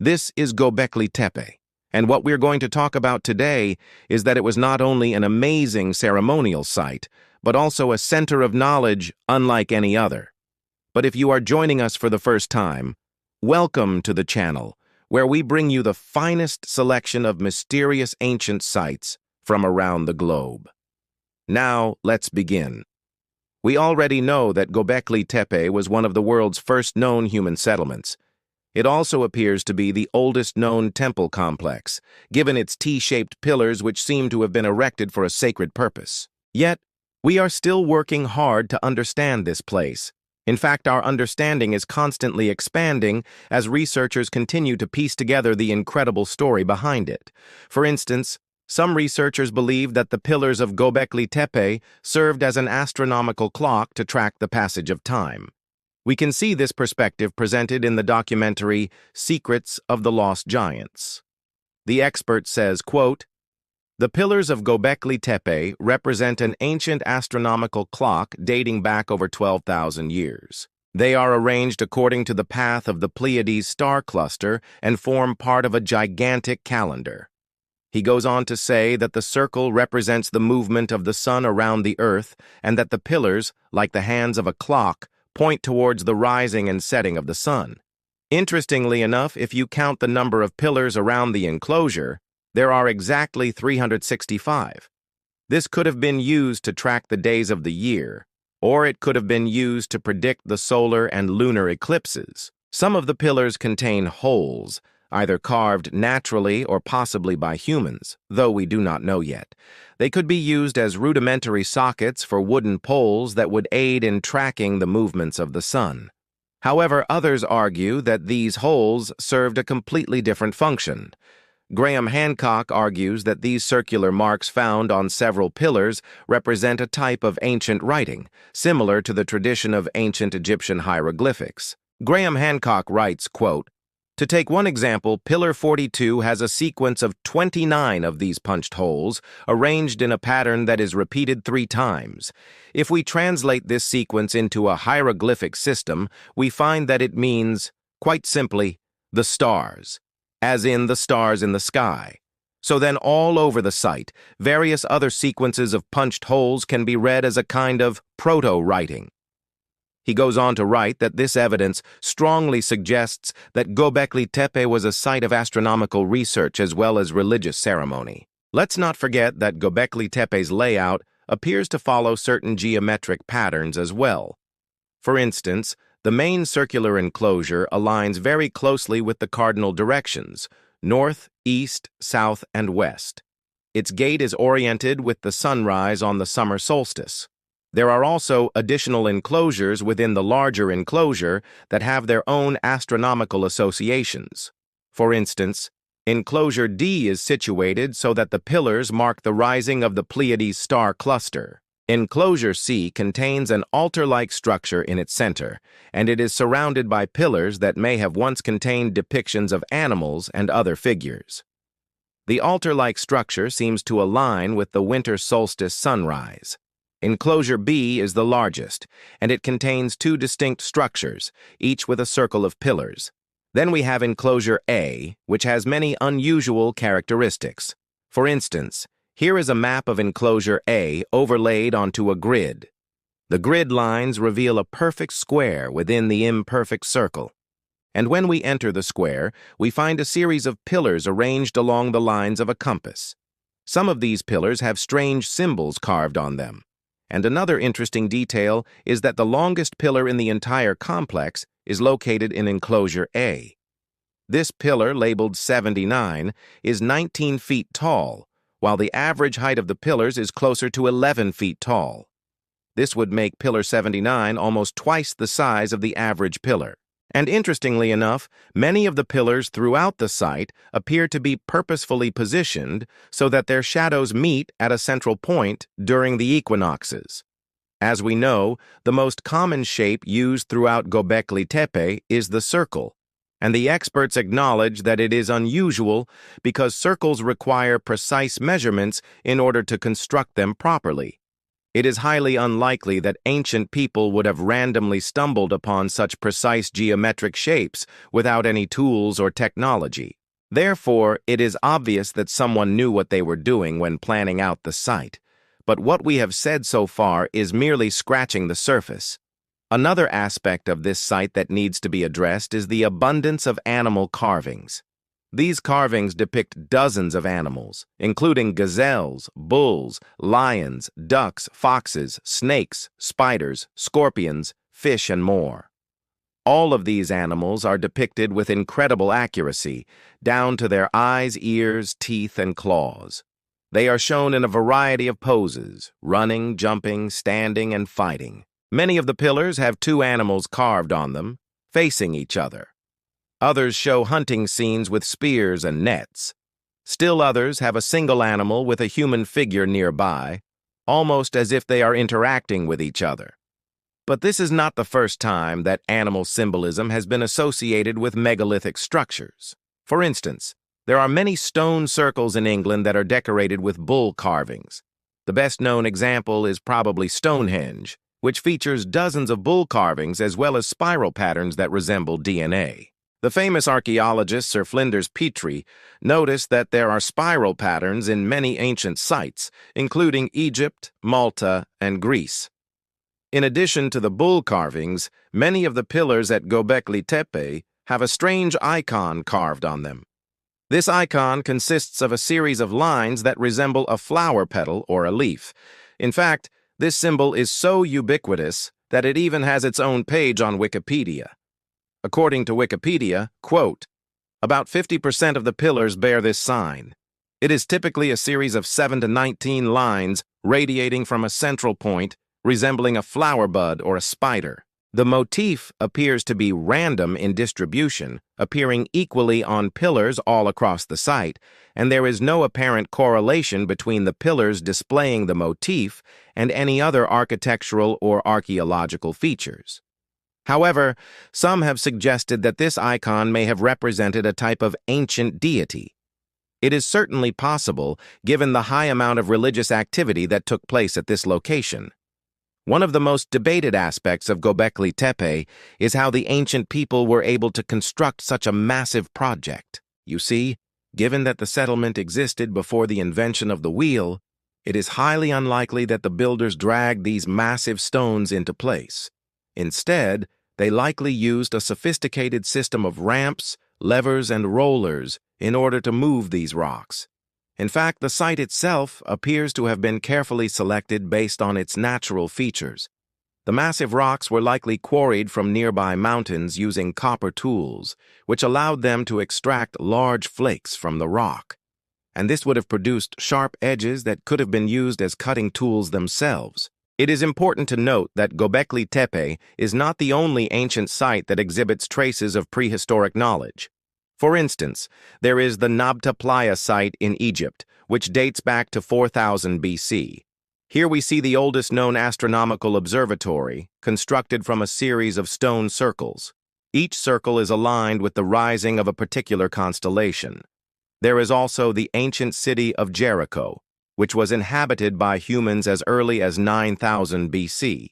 This is Gobekli Tepe, and what we're going to talk about today is that it was not only an amazing ceremonial site, but also a center of knowledge unlike any other. But if you are joining us for the first time, welcome to the channel, where we bring you the finest selection of mysterious ancient sites from around the globe. Now, let's begin. We already know that Gobekli Tepe was one of the world's first known human settlements. It also appears to be the oldest known temple complex, given its T-shaped pillars which seem to have been erected for a sacred purpose. Yet, we are still working hard to understand this place. In fact, our understanding is constantly expanding as researchers continue to piece together the incredible story behind it. For instance, some researchers believe that the pillars of Gobekli Tepe served as an astronomical clock to track the passage of time. We can see this perspective presented in the documentary Secrets of the Lost Giants. The expert says, quote, "The pillars of Gobekli Tepe represent an ancient astronomical clock dating back over 12,000 years. They are arranged according to the path of the Pleiades star cluster and form part of a gigantic calendar." He goes on to say that the circle represents the movement of the sun around the earth and that the pillars, like the hands of a clock, point towards the rising and setting of the sun. Interestingly enough, if you count the number of pillars around the enclosure, there are exactly 365. This could have been used to track the days of the year, or it could have been used to predict the solar and lunar eclipses. Some of the pillars contain holes, either carved naturally or possibly by humans, though we do not know yet. They could be used as rudimentary sockets for wooden poles that would aid in tracking the movements of the sun. However, others argue that these holes served a completely different function. Graham Hancock argues that these circular marks found on several pillars represent a type of ancient writing, similar to the tradition of ancient Egyptian hieroglyphics. Graham Hancock writes, quote, "To take one example, Pillar 42 has a sequence of 29 of these punched holes, arranged in a pattern that is repeated 3 times. If we translate this sequence into a hieroglyphic system, we find that it means, quite simply, the stars, as in the stars in the sky. So then all over the site, various other sequences of punched holes can be read as a kind of proto-writing." He goes on to write that this evidence strongly suggests that Gobekli Tepe was a site of astronomical research as well as religious ceremony. Let's not forget that Gobekli Tepe's layout appears to follow certain geometric patterns as well. For instance, the main circular enclosure aligns very closely with the cardinal directions, north, east, south, and west. Its gate is oriented with the sunrise on the summer solstice. There are also additional enclosures within the larger enclosure that have their own astronomical associations. For instance, Enclosure D is situated so that the pillars mark the rising of the Pleiades star cluster. Enclosure C contains an altar-like structure in its center, and it is surrounded by pillars that may have once contained depictions of animals and other figures. The altar-like structure seems to align with the winter solstice sunrise. Enclosure B is the largest, and it contains 2 distinct structures, each with a circle of pillars. Then we have Enclosure A, which has many unusual characteristics. For instance, here is a map of Enclosure A overlaid onto a grid. The grid lines reveal a perfect square within the imperfect circle. And when we enter the square, we find a series of pillars arranged along the lines of a compass. Some of these pillars have strange symbols carved on them. And another interesting detail is that the longest pillar in the entire complex is located in Enclosure A. This pillar, labeled 79, is 19 feet tall, while the average height of the pillars is closer to 11 feet tall. This would make Pillar 79 almost twice the size of the average pillar. And interestingly enough, many of the pillars throughout the site appear to be purposefully positioned so that their shadows meet at a central point during the equinoxes. As we know, the most common shape used throughout Gobekli Tepe is the circle, and the experts acknowledge that it is unusual because circles require precise measurements in order to construct them properly. It is highly unlikely that ancient people would have randomly stumbled upon such precise geometric shapes without any tools or technology. Therefore, it is obvious that someone knew what they were doing when planning out the site. But what we have said so far is merely scratching the surface. Another aspect of this site that needs to be addressed is the abundance of animal carvings. These carvings depict dozens of animals, including gazelles, bulls, lions, ducks, foxes, snakes, spiders, scorpions, fish, and more. All of these animals are depicted with incredible accuracy, down to their eyes, ears, teeth, and claws. They are shown in a variety of poses, running, jumping, standing, and fighting. Many of the pillars have two animals carved on them, facing each other. Others show hunting scenes with spears and nets. Still others have a single animal with a human figure nearby, almost as if they are interacting with each other. But this is not the first time that animal symbolism has been associated with megalithic structures. For instance, there are many stone circles in England that are decorated with bull carvings. The best-known example is probably Stonehenge, which features dozens of bull carvings as well as spiral patterns that resemble DNA. The famous archaeologist Sir Flinders Petrie noticed that there are spiral patterns in many ancient sites, including Egypt, Malta, and Greece. In addition to the bull carvings, many of the pillars at Gobekli Tepe have a strange icon carved on them. This icon consists of a series of lines that resemble a flower petal or a leaf. In fact, this symbol is so ubiquitous that it even has its own page on Wikipedia. According to Wikipedia, quote, about 50% of the pillars bear this sign. It is typically a series of 7 to 19 lines radiating from a central point, resembling a flower bud or a spider. The motif appears to be random in distribution, appearing equally on pillars all across the site, and there is no apparent correlation between the pillars displaying the motif and any other architectural or archaeological features. However, some have suggested that this icon may have represented a type of ancient deity. It is certainly possible, given the high amount of religious activity that took place at this location. One of the most debated aspects of Gobekli Tepe is how the ancient people were able to construct such a massive project. You see, given that the settlement existed before the invention of the wheel, it is highly unlikely that the builders dragged these massive stones into place. Instead, they likely used a sophisticated system of ramps, levers, and rollers in order to move these rocks. In fact, the site itself appears to have been carefully selected based on its natural features. The massive rocks were likely quarried from nearby mountains using copper tools, which allowed them to extract large flakes from the rock. And this would have produced sharp edges that could have been used as cutting tools themselves. It is important to note that Gobekli Tepe is not the only ancient site that exhibits traces of prehistoric knowledge. For instance, there is the Nabta Playa site in Egypt, which dates back to 4000 BC. Here we see the oldest known astronomical observatory, constructed from a series of stone circles. Each circle is aligned with the rising of a particular constellation. There is also the ancient city of Jericho, which was inhabited by humans as early as 9000 BC.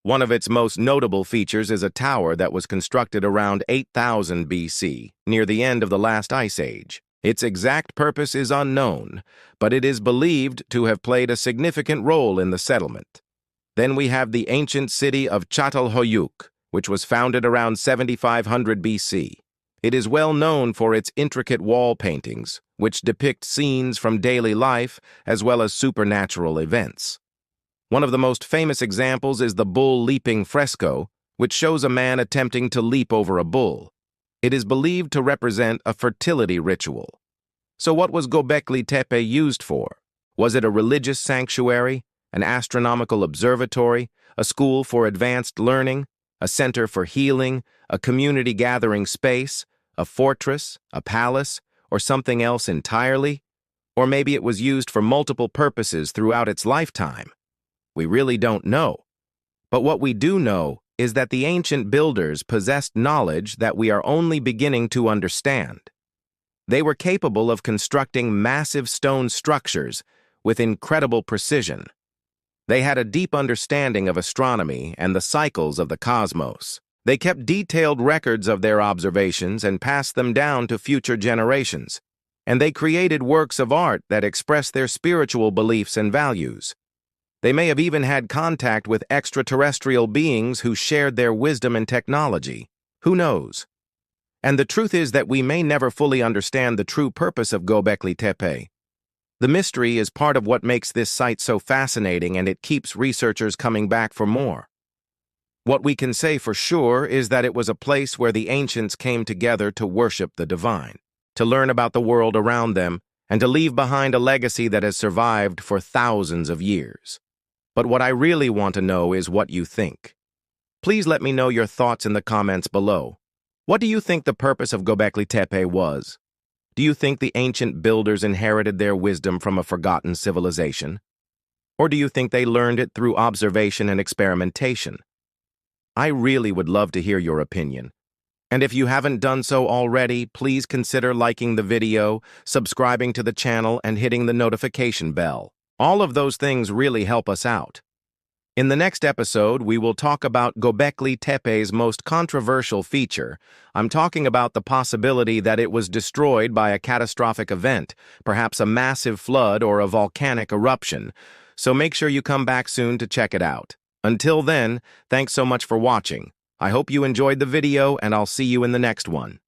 One of its most notable features is a tower that was constructed around 8000 BC, near the end of the last ice age. Its exact purpose is unknown, but it is believed to have played a significant role in the settlement. Then we have the ancient city of Çatalhöyük, which was founded around 7500 BC. It is well known for its intricate wall paintings, which depict scenes from daily life as well as supernatural events. One of the most famous examples is the bull leaping fresco, which shows a man attempting to leap over a bull. It is believed to represent a fertility ritual. So what was Gobekli Tepe used for? Was it a religious sanctuary, an astronomical observatory, a school for advanced learning, a center for healing, a community gathering space, a fortress, a palace, or something else entirely? Or maybe it was used for multiple purposes throughout its lifetime. We really don't know. But what we do know is that the ancient builders possessed knowledge that we are only beginning to understand. They were capable of constructing massive stone structures with incredible precision. They had a deep understanding of astronomy and the cycles of the cosmos. They kept detailed records of their observations and passed them down to future generations. And they created works of art that express their spiritual beliefs and values. They may have even had contact with extraterrestrial beings who shared their wisdom and technology. Who knows? And the truth is that we may never fully understand the true purpose of Gobekli Tepe. The mystery is part of what makes this site so fascinating, and it keeps researchers coming back for more. What we can say for sure is that it was a place where the ancients came together to worship the divine, to learn about the world around them, and to leave behind a legacy that has survived for thousands of years. But what I really want to know is what you think. Please let me know your thoughts in the comments below. What do you think the purpose of Gobekli Tepe was? Do you think the ancient builders inherited their wisdom from a forgotten civilization? Or do you think they learned it through observation and experimentation? I really would love to hear your opinion. And if you haven't done so already, please consider liking the video, subscribing to the channel, and hitting the notification bell. All of those things really help us out. In the next episode, we will talk about Gobekli Tepe's most controversial feature. I'm talking about the possibility that it was destroyed by a catastrophic event, perhaps a massive flood or a volcanic eruption. So make sure you come back soon to check it out. Until then, thanks so much for watching. I hope you enjoyed the video, and I'll see you in the next one.